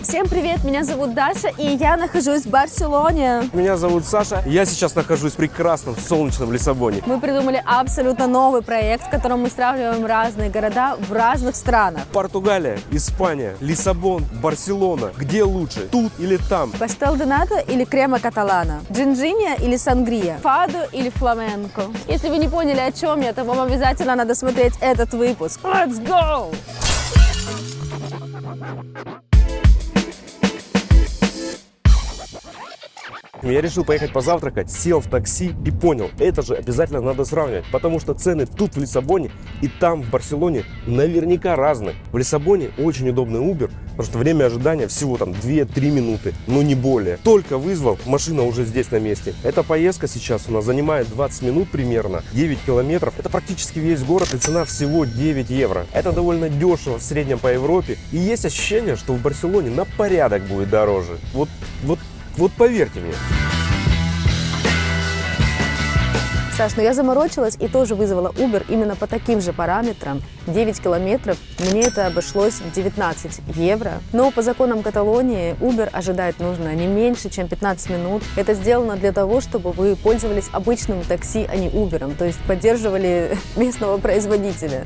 Всем привет, меня зовут Даша, и я нахожусь в Барселоне. Меня зовут Саша, я сейчас нахожусь в прекрасном солнечном Лиссабоне. Мы придумали абсолютно новый проект, в котором мы сравниваем разные города в разных странах. Португалия, Испания, Лиссабон, Барселона. Где лучше, тут или там? Пастел де нато или крема каталана? Джинджиния или сангрия? Фадо или фламенко? Если вы не поняли, о чем я, то вам обязательно надо смотреть этот выпуск. Let's go! Я решил поехать позавтракать, сел в такси и понял, это же обязательно надо сравнивать, потому что цены тут в Лиссабоне и там в Барселоне наверняка разные. В Лиссабоне очень удобный Uber, потому что время ожидания всего там 2-3 минуты, но не более. Только вызвал, машина уже здесь на месте. Эта поездка сейчас у нас занимает 20 минут примерно, 9 километров. Это практически весь город и цена всего 9 евро. Это довольно дешево в среднем по Европе. И есть ощущение, что в Барселоне на порядок будет дороже. Вот поверьте мне. Саш, я заморочилась и тоже вызвала Uber именно по таким же параметрам. 9 километров, мне это обошлось в 19 евро. Но по законам Каталонии Uber ожидать нужно не меньше, чем 15 минут. Это сделано для того, чтобы вы пользовались обычным такси, а не Uber, то есть поддерживали местного производителя.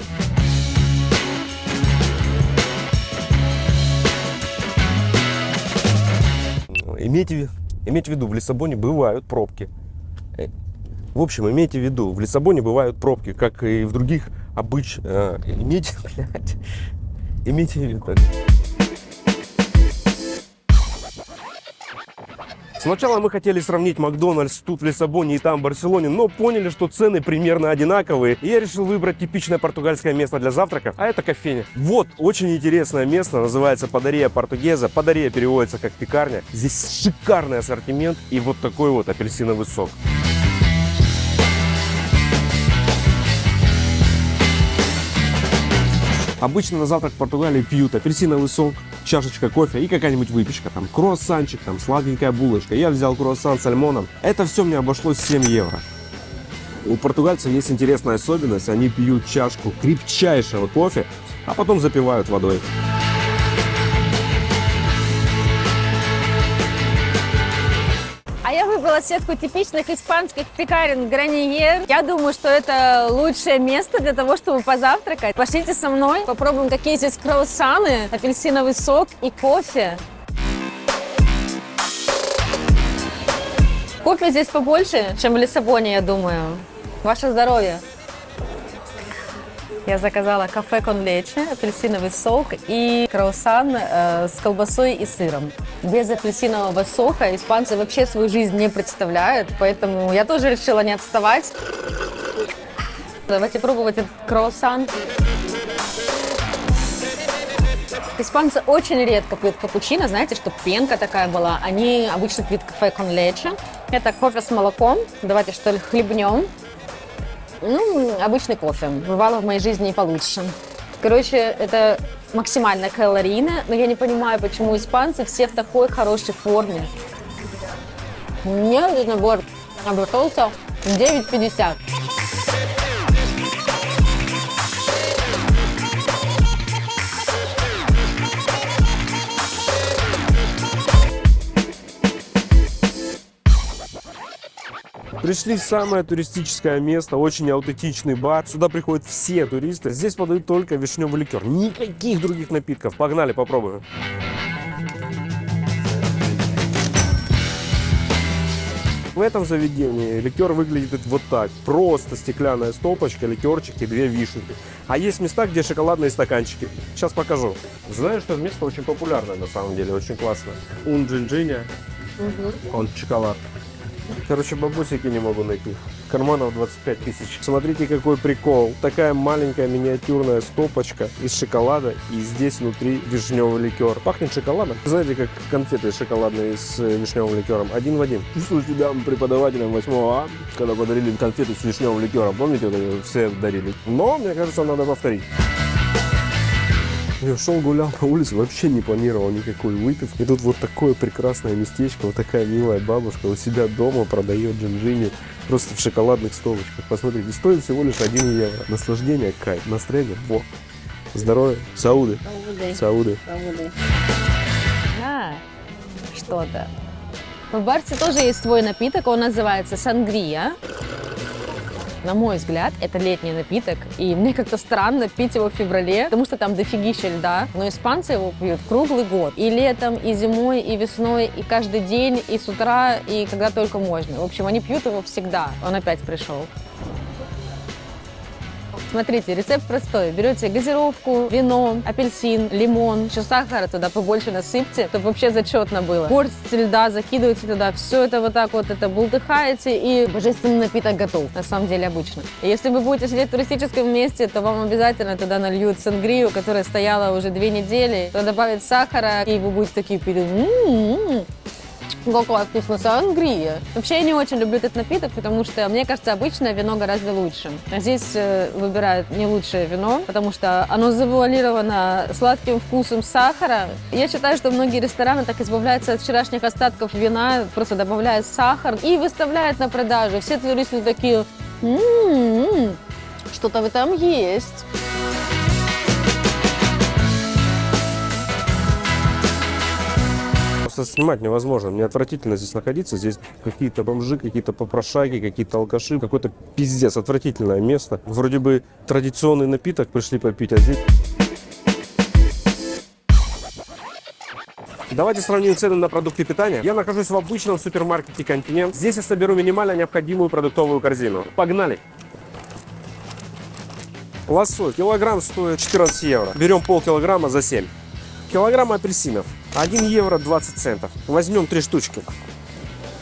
Имейте в виду, в Лиссабоне бывают пробки. В общем, имейте в виду, в Лиссабоне бывают пробки, как и в других имейте в виду. Сначала мы хотели сравнить Макдональдс тут в Лиссабоне и там в Барселоне, но поняли, что цены примерно одинаковые. И я решил выбрать типичное португальское место для завтрака, а это кофейня. Вот, очень интересное место, называется Падария Португеза. Падария переводится как пекарня. Здесь шикарный ассортимент и вот такой вот апельсиновый сок. Обычно на завтрак в Португалии пьют апельсиновый сок, чашечка кофе и какая-нибудь выпечка. Там круассанчик, там сладенькая булочка. Я взял круассан с альмоном. Это все мне обошлось 7 евро. У португальцев есть интересная особенность. Они пьют чашку крепчайшего кофе, а потом запивают водой. А я выбрала сетку типичных испанских пекарен Граньер. Я думаю, что это лучшее место для того, чтобы позавтракать. Пошлите со мной, попробуем, какие здесь круассаны, апельсиновый сок и кофе. Кофе здесь побольше, чем в Лиссабоне, я думаю. Ваше здоровье! Я заказала кафе кон лече, апельсиновый сок и круассан с колбасой и сыром. Без апельсинового сока испанцы вообще свою жизнь не представляют, поэтому я тоже решила не отставать. Давайте пробовать этот круассан. Испанцы очень редко пьют капучино, знаете, чтобы пенка такая была. Они обычно пьют кафе кон лече. Это кофе с молоком. Давайте, что ли, хлебнем. Обычный кофе. Бывало в моей жизни и получше. Короче, это максимально калорийно, но я не понимаю, почему испанцы все в такой хорошей форме. Мне этот набор обошелся в 9,50. Пришли в самое туристическое место, очень аутентичный бар. Сюда приходят все туристы. Здесь подают только вишневый ликер. Никаких других напитков. Погнали, попробуем. В этом заведении ликер выглядит вот так. Просто стеклянная стопочка, ликерчик и 2 вишенки. А есть места, где шоколадные стаканчики. Сейчас покажу. Знаю, что это место очень популярное на самом деле, очень классно. Джинджиния, он шоколад. Короче, бабусики не могу найти. Карманов 25 тысяч. Смотрите, какой прикол. Такая маленькая миниатюрная стопочка из шоколада. И здесь внутри вишневый ликер. Пахнет шоколадом. Знаете, как конфеты шоколадные с вишневым ликером. Один в один. Чувствую себя преподавателем 8 А, когда подарили конфеты с вишневым ликером. Помните, вот все дарили? Но, мне кажется, надо повторить. Я шел, гулял по улице, вообще не планировал никакой выпивки. И тут вот такое прекрасное местечко, вот такая милая бабушка у себя дома продает джинджини просто в шоколадных столочках. Посмотрите, стоит всего лишь 1 евро. Наслаждение, кайф, настроение, во. Здоровья, сауды. Сауды. что-то. В Барсе тоже есть свой напиток, он называется сангрия. На мой взгляд, это летний напиток, и мне как-то странно пить его в феврале, потому что там дофигища льда, но испанцы его пьют круглый год. И летом, и зимой, и весной, и каждый день, и с утра, и когда только можно. В общем, они пьют его всегда. Он опять пришел. Смотрите, рецепт простой. Берете газировку, вино, апельсин, лимон, еще сахара туда побольше насыпьте, чтобы вообще зачетно было. Горсть льда закидываете туда, все это вот так вот это бултыхаете, и божественный напиток готов. На самом деле обычно. И если вы будете сидеть в туристическом месте, то вам обязательно туда нальют сангрию, которая стояла уже 2 недели, то добавят сахара, и вы будете такие пить. Какая вкусная сангрия. Вообще я не очень люблю этот напиток, потому что, мне кажется, обычное вино гораздо лучше. А здесь выбирают не лучшее вино, потому что оно завуалировано сладким вкусом сахара. Я считаю, что многие рестораны так избавляются от вчерашних остатков вина, просто добавляют сахар и выставляют на продажу. Все туристы такие, что-то в этом есть. Снимать невозможно. Мне отвратительно здесь находиться. Здесь какие-то бомжи, какие-то попрошайки, какие-то алкаши. Какой-то пиздец. Отвратительное место. Вроде бы традиционный напиток пришли попить, а здесь... Давайте сравним цены на продукты питания. Я нахожусь в обычном супермаркете «Континент». Здесь я соберу минимально необходимую продуктовую корзину. Погнали! Лосось. Килограмм стоит 14 евро. Берем полкилограмма за 7. Килограмм апельсинов. 1 евро 20 центов. Возьмем 3 штучки.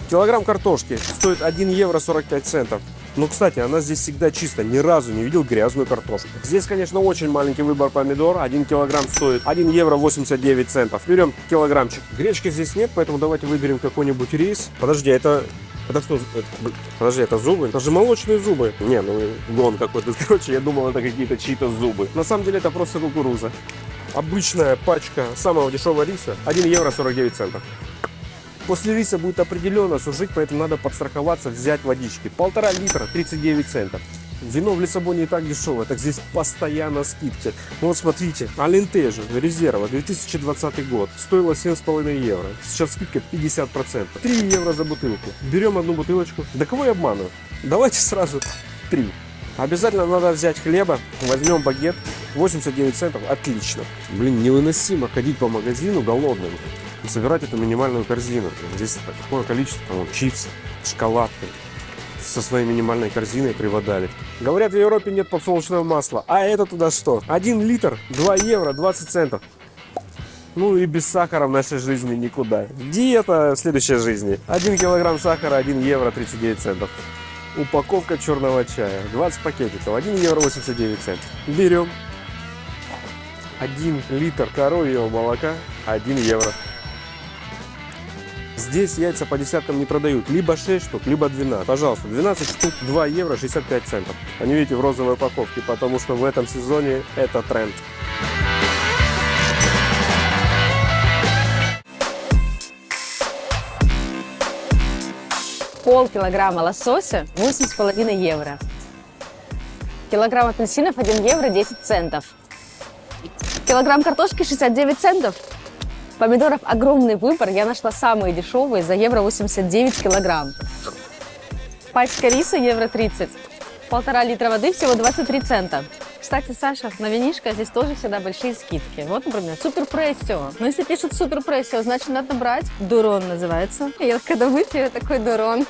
Килограмм картошки стоит 1 евро 45 центов. Ну, кстати, она здесь всегда чисто. Ни разу не видел грязную картошку. Здесь, конечно, очень маленький выбор помидор. 1 килограмм стоит 1 евро 89 центов. Берем килограммчик. Гречки здесь нет, поэтому давайте выберем какой-нибудь рис. Подожди, это что? Подожди, это зубы? Это же молочные зубы. Не, ну гон какой-то. Короче, я думал, это какие-то чьи-то зубы. На самом деле это просто кукуруза. Обычная пачка самого дешевого риса 1 евро 49 центов. После риса будет определенно сушить, поэтому надо подстраховаться, взять водички. 1,5 литра 39 центов. Вино в Лиссабоне и так дешевое, так здесь постоянно скидки. Ну вот смотрите, Алентежо резерва 2020 год стоило 7,5 евро. Сейчас скидка 50%. 3 евро за бутылку. Берем одну бутылочку. Да кого я обманываю? Давайте сразу 3. Обязательно надо взять хлеба. Возьмем багет. 89 центов. Отлично. Блин, невыносимо ходить по магазину голодным и собирать эту минимальную корзину. Здесь такое количество. Там, чипсы, шоколадки. Со своей минимальной корзиной приводали. Говорят, в Европе нет подсолнечного масла. А это туда что? 1 литр 2 евро 20 центов. Ну и без сахара в нашей жизни никуда. Диета в следующей жизни. 1 килограмм сахара 1 евро 39 центов. Упаковка черного чая. 20 пакетиков. 1 евро 89 центов. Берем. 1 литр коровьего молока 1 евро. Здесь яйца по десяткам не продают. Либо 6 штук, либо 12. Пожалуйста, 12 штук 2 евро 65 центов. Они, видите, в розовой упаковке, потому что в этом сезоне это тренд. Полкилограмма лосося 8,5 евро. Килограмм апельсинов 1 евро 10 центов. Килограмм картошки 69 центов. Помидоров огромный выбор. Я нашла самые дешевые за евро 89 килограмм. Пачка риса евро 30. 1,5 литра воды всего 23 цента. Кстати, Саша, на винишко здесь тоже всегда большие скидки. Вот, например, супер прессио. Но если пишут супер прессио, значит надо брать. Дурон называется. Я когда выпью, такой дурон.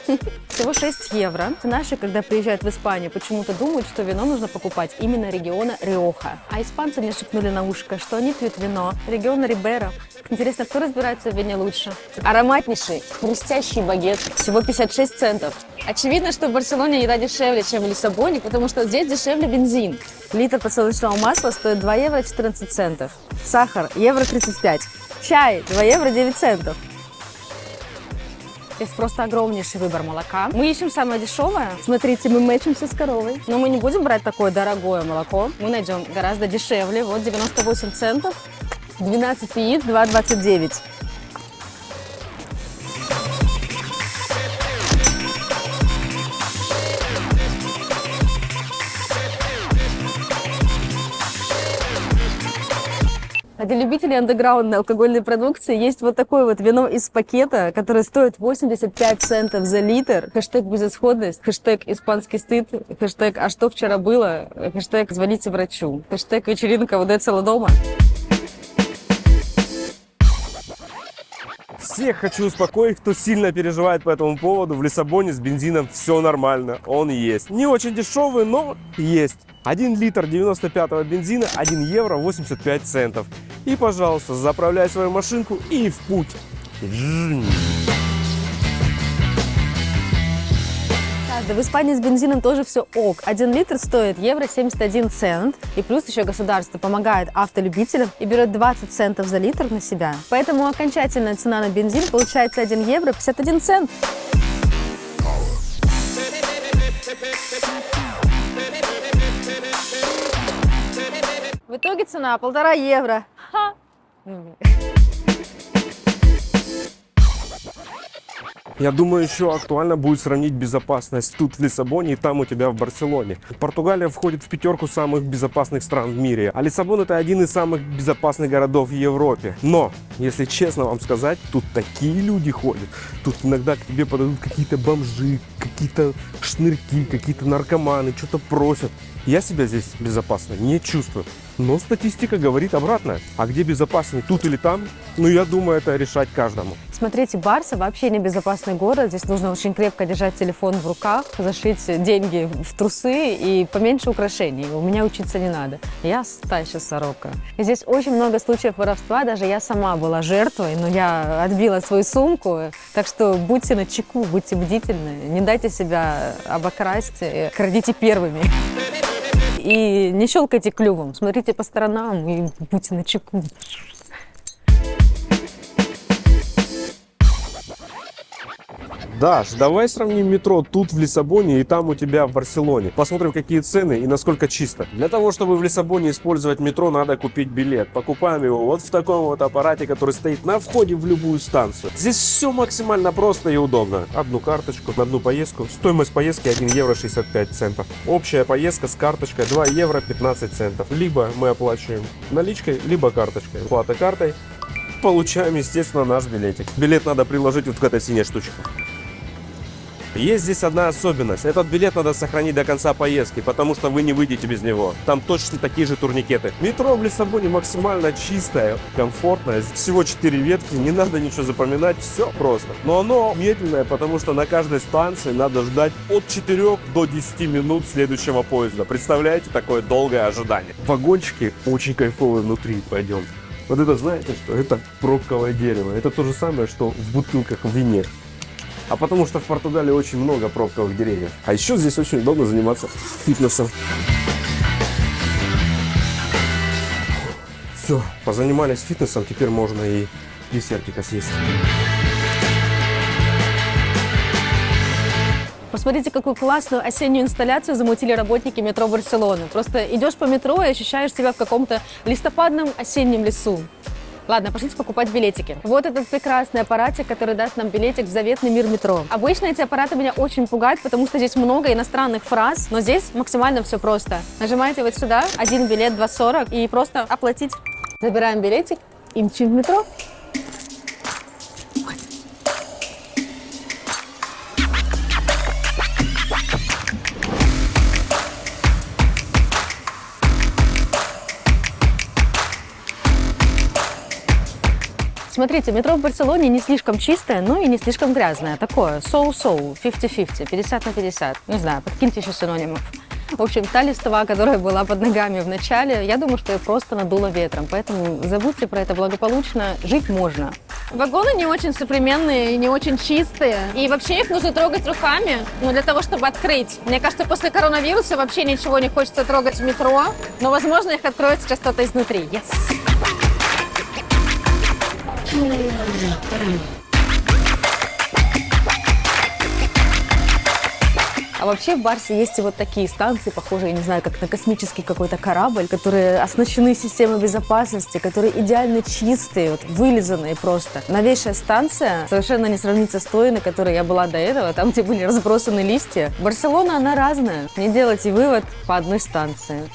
Всего 6 евро. Наши, когда приезжают в Испанию, почему-то думают, что вино нужно покупать именно региона Риоха. А испанцы мне шепнули на ушко, что они пьют вино региона Рибера. Интересно, кто разбирается в вине лучше? Ароматнейший, хрустящий багет. Всего 56 центов. Очевидно, что в Барселоне еда дешевле, чем в Лиссабоне, потому что здесь дешевле бензин. Литр подсолнечного масла стоит 2 евро 14 центов. Сахар евро 35. Чай 2 евро 9 центов. Здесь просто огромнейший выбор молока. Мы ищем самое дешевое. Смотрите, мы мэчимся с коровой. Но мы не будем брать такое дорогое молоко. Мы найдем гораздо дешевле. Вот 98 центов. 12 яиц 2,29. А для любителей андеграундной алкогольной продукции есть вот такое вот вино из пакета, которое стоит 85 центов за литр. Хэштег безысходность, хэштег испанский стыд, хэштег а что вчера было, хэштег звоните врачу, хэштег вечеринка ВД Целодома. Всех хочу успокоить, кто сильно переживает по этому поводу. В Лиссабоне с бензином все нормально, он есть. Не очень дешевый, но есть. 1 литр 95-го бензина 1 евро 85 центов. И, пожалуйста, заправляй свою машинку и в путь. Да, в Испании с бензином тоже все ок. 1 литр стоит евро 71 цент. И плюс еще государство помогает автолюбителям и берет 20 центов за литр на себя. Поэтому окончательная цена на бензин получается 1 евро 51 цент. В итоге цена 1,5 евро. Ха. Я думаю, еще актуально будет сравнить безопасность тут в Лиссабоне и там у тебя в Барселоне. Португалия входит в 5 самых безопасных стран в мире, а Лиссабон это один из самых безопасных городов в Европе. Но, если честно вам сказать, тут такие люди ходят. Тут иногда к тебе подойдут какие-то бомжи, какие-то шнырьки, какие-то наркоманы, что-то просят. Я себя здесь безопасно не чувствую. Но статистика говорит обратное. А где безопаснее, тут или там? Ну, я думаю, это решать каждому. Смотрите, Барса вообще не безопасный город. Здесь нужно очень крепко держать телефон в руках, зашить деньги в трусы и поменьше украшений. У меня учиться не надо. Я стая сорока. И здесь очень много случаев воровства. Даже я сама была жертвой, но я отбила свою сумку. Так что будьте начеку, будьте бдительны. Не дайте себя обокрасть, крадите первыми. И не щелкайте клювом, смотрите по сторонам и будьте начеку. Даш, давай сравним метро тут в Лиссабоне и там у тебя в Барселоне. Посмотрим, какие цены и насколько чисто. Для того, чтобы в Лиссабоне использовать метро, надо купить билет. Покупаем его вот в таком вот аппарате, который стоит на входе в любую станцию. Здесь все максимально просто и удобно. Одну карточку на одну поездку. Стоимость поездки 1 евро 65 центов. Общая поездка с карточкой 2 евро 15 центов. Либо мы оплачиваем наличкой, либо карточкой. Плата картой. Получаем, естественно, наш билетик. Билет надо приложить вот к этой синей штучке. Есть здесь одна особенность. Этот билет надо сохранить до конца поездки, потому что вы не выйдете без него. Там точно такие же турникеты. Метро в Лиссабоне максимально чистое, комфортное. Всего 4 ветки, не надо ничего запоминать, все просто. Но оно медленное, потому что на каждой станции надо ждать от 4 до 10 минут следующего поезда. Представляете, такое долгое ожидание. Вагончики очень кайфовые внутри, пойдем. Вот это, знаете что? Это пробковое дерево. Это то же самое, что в бутылках в вине. А потому что в Португалии очень много пробковых деревьев. А еще здесь очень удобно заниматься фитнесом. Все, позанимались фитнесом, теперь можно и десертика съесть. Посмотрите, какую классную осеннюю инсталляцию замутили работники метро Барселоны. Просто идешь по метро и ощущаешь себя в каком-то листопадном осеннем лесу. Ладно, пошлите покупать билетики. Вот этот прекрасный аппаратик, который даст нам билетик в заветный мир метро. Обычно эти аппараты меня очень пугают, потому что здесь много иностранных фраз, но здесь максимально все просто. Нажимаете вот сюда, 1 билет 2,40 и просто оплатить. Забираем билетик и мчим в метро. Смотрите, метро в Барселоне не слишком чистое, но и не слишком грязное. Такое so-so, 50-50, 50 на 50. Не знаю, подкиньте еще синонимов. В общем, та листва, которая была под ногами в начале, я думаю, что ее просто надуло ветром. Поэтому забудьте про это благополучно, жить можно. Вагоны не очень современные и не очень чистые. И вообще их нужно трогать руками, для того, чтобы открыть. Мне кажется, после коронавируса вообще ничего не хочется трогать в метро. Но, возможно, их откроет сейчас кто-то изнутри. Yes. А вообще в Барсе есть и вот такие станции, похожие, я не знаю, как на космический какой-то корабль, которые оснащены системой безопасности, которые идеально чистые, вот, вылизанные просто. Новейшая станция совершенно не сравнится с той, на которой я была до этого, там, где были разбросаны листья. Барселона, она разная. Не делайте вывод по одной станции.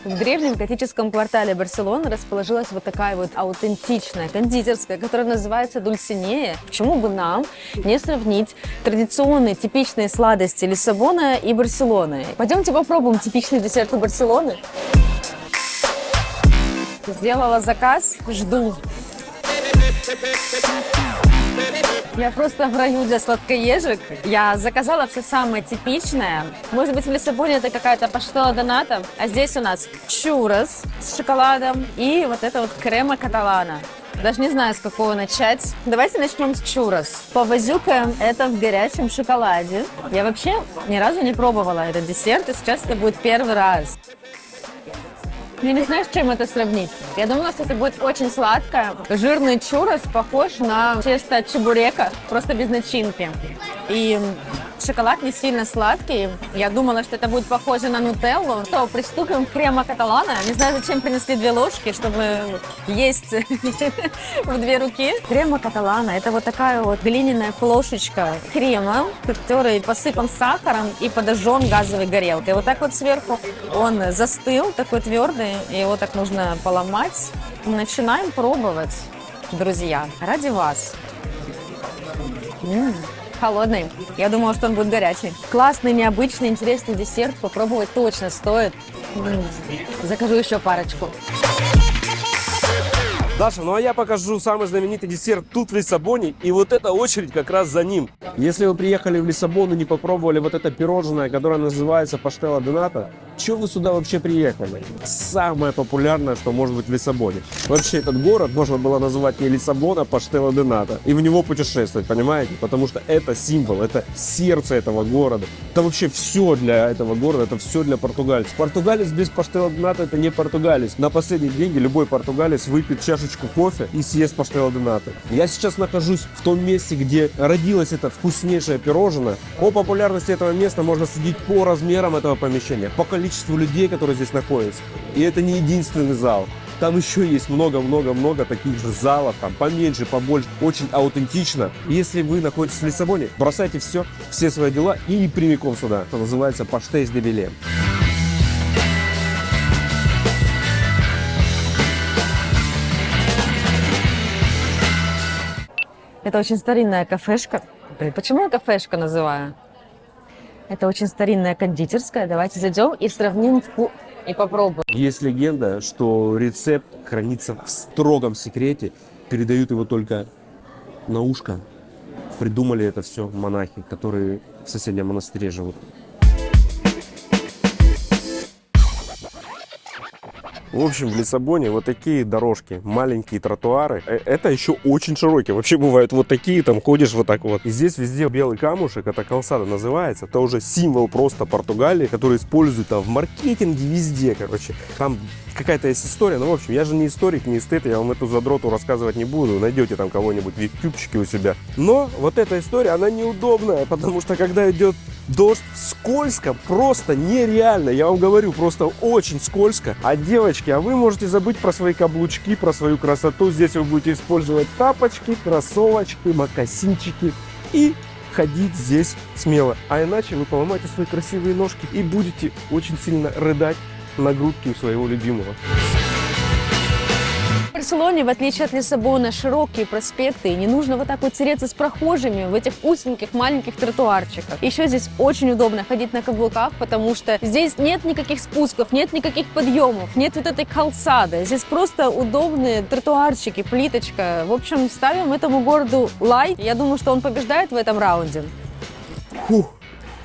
В древнем готическом квартале Барселоны расположилась вот такая вот аутентичная кондитерская, которая называется Дульсинея. Почему бы нам не сравнить традиционные типичные сладости Лиссабона и Барселоны? Пойдемте попробуем типичный десерт Барселоны. Сделала заказ, жду. Я просто в раю для сладкоежек. Я заказала все самое типичное. Может быть, в Лиссабоне это какая-то паштела доната, а здесь у нас чуррос с шоколадом и вот это вот крема каталана. Даже не знаю, с какого начать. Давайте начнем с чуррос. Повозюкаем это в горячем шоколаде. Я вообще ни разу не пробовала этот десерт, и сейчас это будет первый раз. Я не знаю, с чем это сравнить. Я думала, что это будет очень сладкое. Жирный чуррос похож на тесто чебурека, просто без начинки. И шоколад не сильно сладкий. Я думала, что это будет похоже на нутеллу. То приступим к крема каталана. Не знаю, зачем принесли 2 ложки, чтобы есть в 2 руки. Крема каталана – это вот такая вот глиняная плошечка крема, который посыпан сахаром и подожжен газовой горелкой. Вот так вот сверху он застыл, такой твердый. Его так нужно поломать. Начинаем пробовать, друзья, ради вас. Холодный. Я думала, что он будет горячий. Классный, необычный, интересный десерт. Попробовать точно стоит. Закажу еще парочку. Даша, ну а я покажу самый знаменитый десерт тут в Лиссабоне, и вот эта очередь как раз за ним. Если вы приехали в Лиссабон и не попробовали вот это пирожное, которое называется паштела доната, чего вы сюда вообще приехали? Самое популярное, что может быть в Лиссабоне. Вообще этот город можно было называть не Лиссабон, а паштела доната. И в него путешествовать, понимаете? Потому что это символ, это сердце этого города. Это вообще все для этого города, это все для португальцев. Португалец без паштела доната это не португалец. На последние деньги любой португалец выпьет чашечку кофе и съест паштела доната. Я сейчас нахожусь в том месте, где родилось это вкуснейшее пирожное. О популярности этого места можно судить по размерам этого помещения, по количеству людей, которые здесь находятся. И это не единственный зал. Там еще есть много-много-много таких же залов, там поменьше, побольше, очень аутентично. Если вы находитесь в Лиссабоне, бросайте все свои дела и прямиком сюда. Это называется Паштейс де Белем. Это очень старинная кафешка. Почему я кафешка называю? Это очень старинная кондитерская. Давайте зайдем и сравним и попробуем. Есть легенда, что рецепт хранится в строгом секрете, передают его только на ушко. Придумали это все монахи, которые в соседнем монастыре живут. В общем, в Лиссабоне вот такие дорожки, маленькие тротуары. Это еще очень широкие. Вообще бывают вот такие, там ходишь вот так вот. И здесь везде белый камушек, это калсада называется. Это уже символ просто Португалии, который используют там в маркетинге везде, короче. Там какая-то есть история. Ну, в общем, я же не историк, не эстет, я вам эту задроту рассказывать не буду. Найдете там кого-нибудь в ютубчике у себя. Но вот эта история, она неудобная, потому что когда идет дождь, скользко, просто нереально. Я вам говорю, просто очень скользко. А девочки, а вы можете забыть про свои каблучки, про свою красоту. Здесь вы будете использовать тапочки, кроссовочки, мокасинчики и ходить здесь смело. А иначе вы поломаете свои красивые ножки и будете очень сильно рыдать на грудке у своего любимого. В Барселоне, в отличие от Лиссабона, широкие проспекты, и не нужно вот так вот тереться с прохожими в этих узеньких маленьких тротуарчиках. Еще здесь очень удобно ходить на каблуках, потому что здесь нет никаких спусков, нет никаких подъемов, нет вот этой калсады. Здесь просто удобные тротуарчики, плиточка. В общем, ставим этому городу лайк. Я думаю, что он побеждает в этом раунде. Фух.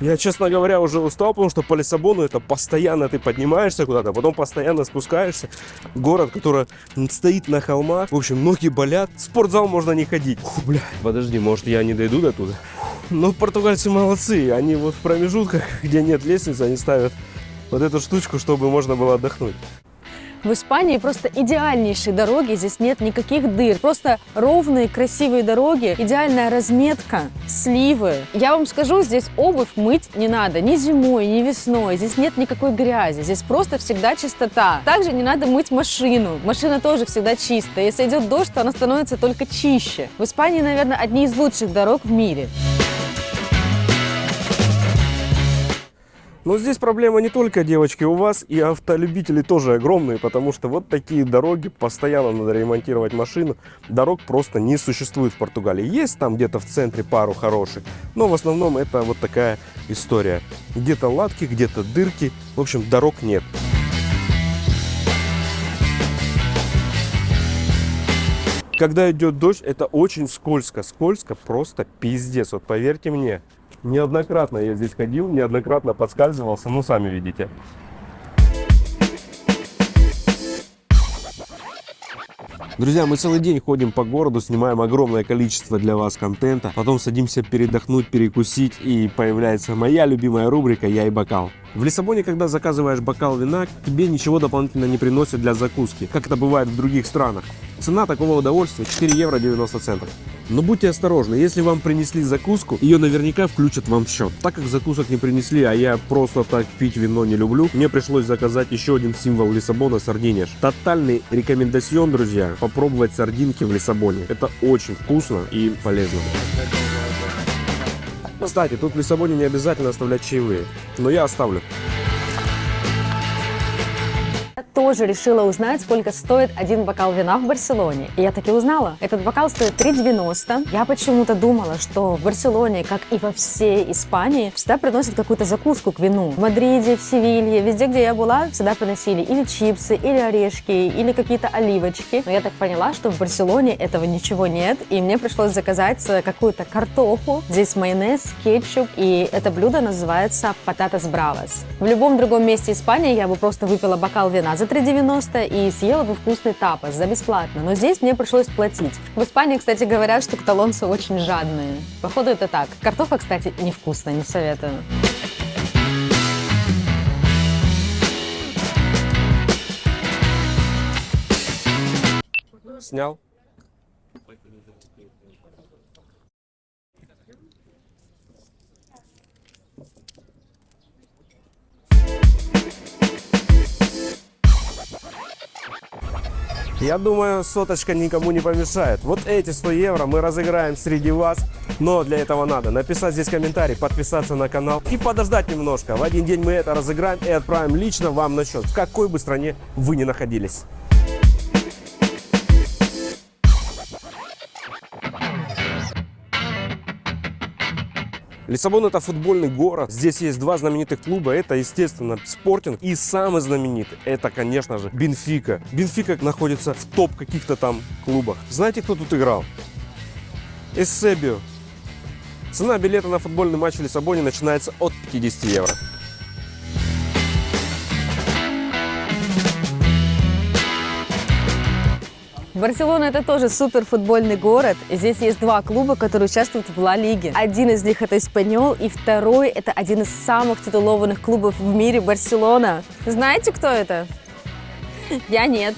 Я, честно говоря, уже устал, потому что по Лиссабону это постоянно ты поднимаешься куда-то, потом постоянно спускаешься. Город, который стоит на холмах. В общем, ноги болят. В спортзал можно не ходить. Фу, бля. Подожди, может я не дойду до туда? Но португальцы молодцы. Они вот в промежутках, где нет лестницы, они ставят вот эту штучку, чтобы можно было отдохнуть. В Испании просто идеальнейшие дороги, здесь нет никаких дыр. Просто ровные, красивые дороги, идеальная разметка, сливы. Я вам скажу, здесь обувь мыть не надо ни зимой, ни весной. Здесь нет никакой грязи, здесь просто всегда чистота. Также не надо мыть машину. Машина тоже всегда чистая. Если идет дождь, то она становится только чище. В Испании, наверное, одни из лучших дорог в мире. Но здесь проблема не только, девочки, у вас, и автолюбители тоже огромные, потому что вот такие дороги, постоянно надо ремонтировать машину, дорог просто не существует в Португалии. Есть там где-то в центре пару хороших, но в основном это вот такая история. Где-то латки, где-то дырки, в общем, дорог нет. Когда идет дождь, это очень скользко. Скользко просто пиздец. Вот поверьте мне. Неоднократно я здесь ходил, неоднократно подскальзывался. Ну, сами видите. Друзья, мы целый день ходим по городу, снимаем огромное количество для вас контента. Потом садимся передохнуть, перекусить. И появляется моя любимая рубрика «Я и бокал». В Лиссабоне, когда заказываешь бокал вина, тебе ничего дополнительно не приносят для закуски, как это бывает в других странах. Цена такого удовольствия 4 евро 90 центов. Но будьте осторожны, если вам принесли закуску, ее наверняка включат вам в счет. Так как закусок не принесли, а я просто так пить вино не люблю, мне пришлось заказать еще один символ Лиссабона — сардинеш. Тотальный рекомендацион, друзья, попробовать сардинки в Лиссабоне. Это очень вкусно и полезно. Кстати, тут в Лиссабоне не обязательно оставлять чаевые, но я оставлю. Я тоже решила узнать, сколько стоит один бокал вина в Барселоне. И я таки узнала. Этот бокал стоит 3,90. Я почему-то думала, что в Барселоне, как и во всей Испании, всегда приносят какую-то закуску к вину. В Мадриде, в Севилье, везде, где я была, всегда приносили или чипсы, или орешки, или какие-то оливочки. Но я так поняла, что в Барселоне этого ничего нет, и мне пришлось заказать какую-то картоху. Здесь майонез, кетчуп, и это блюдо называется пататас бравас. В любом другом месте Испании я бы просто выпила бокал вина за 3,90 и съела бы вкусный тапос за бесплатно. Но здесь мне пришлось платить. В Испании, кстати, говорят, что каталонцы очень жадные. Походу, это так. Картофа, кстати, невкусная, не советую. Снял. Я думаю, соточка никому не помешает. Вот эти 100 евро мы разыграем среди вас. Но для этого надо написать здесь комментарий, подписаться на канал и подождать немножко. В один день мы это разыграем и отправим лично вам на счет, в какой бы стране вы ни находились. Лиссабон — это футбольный город. Здесь есть два знаменитых клуба. Это, естественно, Спортинг. И самый знаменитый — это, конечно же, Бенфика. Бенфика находится в топ каких-то там клубах. Знаете, кто тут играл? Эссебио. Цена билета на футбольный матч в Лиссабоне начинается от 50 евро. Барселона — это тоже супер футбольный город. Здесь есть два клуба, которые участвуют в Ла Лиге. Один из них — это Эспаньол, и второй — это один из самых титулованных клубов в мире — Барселона. Знаете, кто это? Я нет.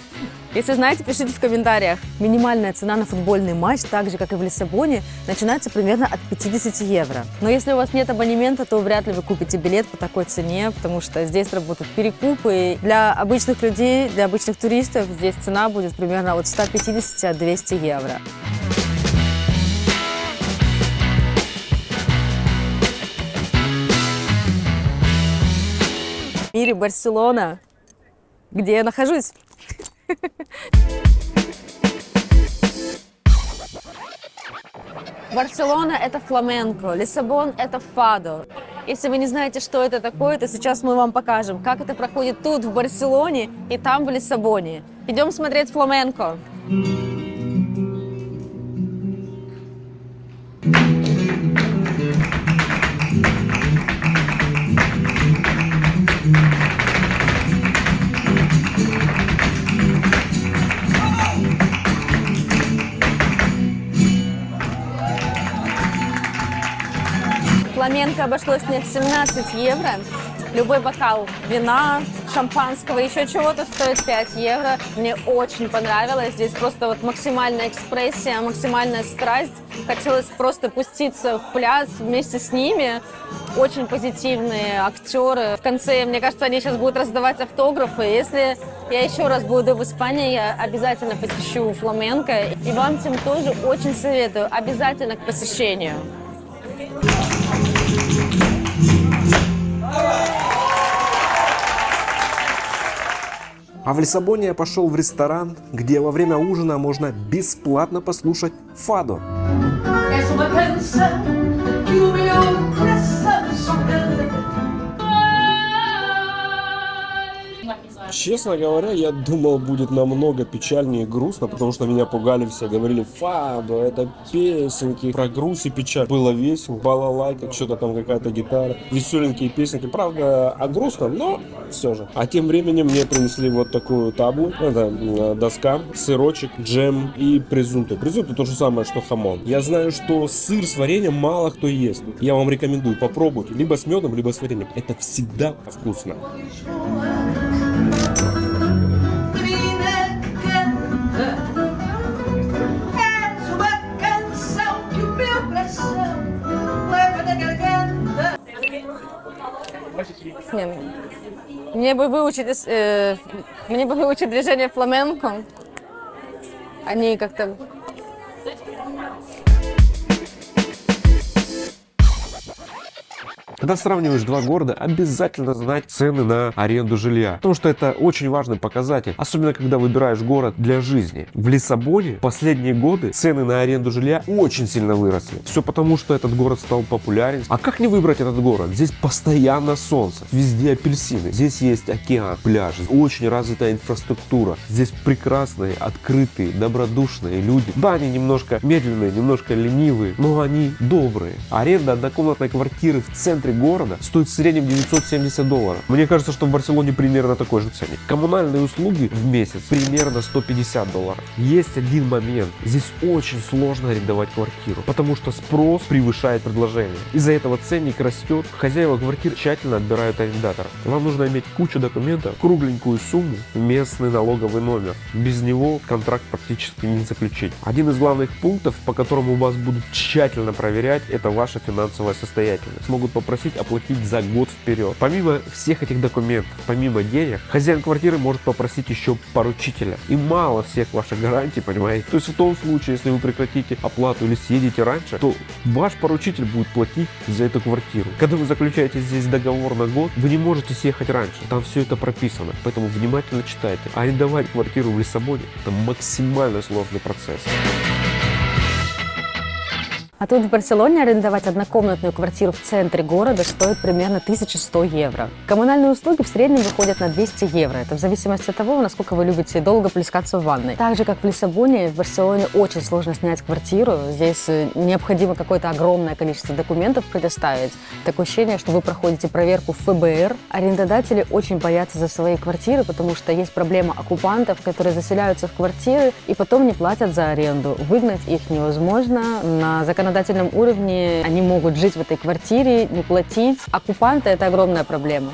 Если знаете, пишите в комментариях. Минимальная цена на футбольный матч, так же, как и в Лиссабоне, начинается примерно от 50 евро. Но если у вас нет абонемента, то вряд ли вы купите билет по такой цене, потому что здесь работают перекупы. Для обычных людей, для обычных туристов здесь цена будет примерно от 150 до 200 евро. В мире Барселона, где я нахожусь. Барселона — это фламенко, Лиссабон — это фадо. Если вы не знаете, что это такое, то сейчас мы вам покажем, как это проходит тут, в Барселоне, и там, в Лиссабоне. Идем смотреть фламенко. Фламенко обошлось мне в 17 евро. Любой бокал вина, шампанского, еще чего-то стоит 5 евро. Мне очень понравилось. Здесь просто вот максимальная экспрессия, максимальная страсть. Хотелось просто пуститься в пляс вместе с ними. Очень позитивные актеры. В конце, мне кажется, они сейчас будут раздавать автографы. Если я еще раз буду в Испании, я обязательно посещу фламенко. И вам всем тоже очень советую. Обязательно к посещению. А в Лиссабоне я пошел в ресторан, где во время ужина можно бесплатно послушать фадо. Es uma canção que o meu coração só canta. Честно говоря, я думал, будет намного печальнее и грустно, потому что меня пугали все, говорили, фадо, это песенки, про грусть и печаль. Было весело, балалайка, что-то там какая-то гитара, веселенькие песенки, правда, о грустном, но все же. А тем временем мне принесли вот такую таблу, это доска, сырочек, джем и презунто. Презунто то же самое, что хамон. Я знаю, что сыр с вареньем мало кто ест. Я вам рекомендую, попробуйте, либо с медом, либо с вареньем. Это всегда вкусно. Menina que canta, és uma canção que o meu coração leva na garganta. Мне бы выучить движение фламенко. Они как-то... Когда сравниваешь два города, обязательно знать цены на аренду жилья. Потому что это очень важный показатель, особенно когда выбираешь город для жизни. В Лиссабоне в последние годы цены на аренду жилья очень сильно выросли. Все потому, что этот город стал популярен. А как не выбрать этот город? Здесь постоянно солнце, везде апельсины, здесь есть океан, пляжи, очень развитая инфраструктура. Здесь прекрасные, открытые, добродушные люди. Да, они немножко медленные, немножко ленивые, но они добрые. Аренда однокомнатной квартиры в центре города стоит в среднем $970. Мне кажется, что в Барселоне примерно такой же ценник. Коммунальные услуги в месяц примерно $150. Есть один момент. Здесь очень сложно арендовать квартиру, потому что спрос превышает предложение. Из-за этого ценник растет. Хозяева квартир тщательно отбирают арендатора. Вам нужно иметь кучу документов, кругленькую сумму, местный налоговый номер. Без него контракт практически не заключить. Один из главных пунктов, по которому вас будут тщательно проверять, это ваша финансовая состоятельность. Могут попросить оплатить за год вперед. Помимо всех этих документов, помимо денег, хозяин квартиры может попросить еще поручителя. И мало всех ваших гарантий, понимаете? То есть в том случае, если вы прекратите оплату или съедете раньше, то ваш поручитель будет платить за эту квартиру. Когда вы заключаете здесь договор на год, вы не можете съехать раньше. Там все это прописано. Поэтому внимательно читайте. Арендовать квартиру в Лиссабоне – это максимально сложный процесс. А тут в Барселоне арендовать однокомнатную квартиру в центре города стоит примерно 1100 евро. Коммунальные услуги в среднем выходят на 200 евро. Это в зависимости от того, насколько вы любите долго плескаться в ванной. Так же, как в Лиссабоне, в Барселоне очень сложно снять квартиру. Здесь необходимо какое-то огромное количество документов предоставить. Такое ощущение, что вы проходите проверку в ФБР. Арендодатели очень боятся за свои квартиры, потому что есть проблема оккупантов, которые заселяются в квартиры и потом не платят за аренду. Выгнать их невозможно. На законодательном уровне они могут жить в этой квартире, не платить. Оккупанты – это огромная проблема.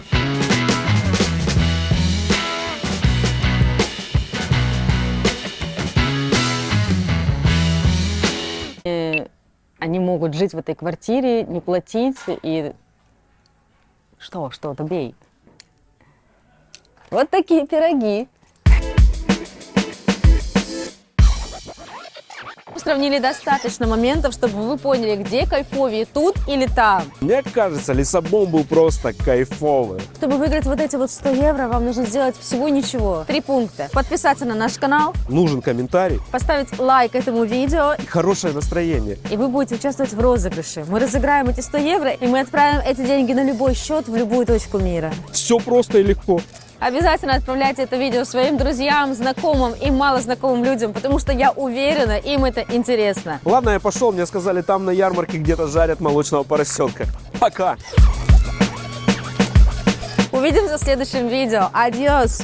Они могут жить в этой квартире, не платить и... Что, добей. Вот такие пироги. Сравнили достаточно моментов, чтобы вы поняли, где кайфовее, тут или там. Мне кажется, Лиссабон был просто кайфовый. Чтобы выиграть вот эти вот 100 евро, вам нужно сделать всего ничего. 3 пункта. Подписаться на наш канал, Нужен комментарий, поставить лайк этому видео, хорошее настроение. и вы будете участвовать в розыгрыше. Мы разыграем эти 100 евро, и мы отправим эти деньги на любой счет в любую точку мира. Все просто и легко. Обязательно отправляйте это видео своим друзьям, знакомым и малознакомым людям, потому что я уверена, им это интересно. Ладно, я пошел, мне сказали, там на ярмарке где-то жарят молочного поросенка. Пока! Увидимся в следующем видео. Адьос!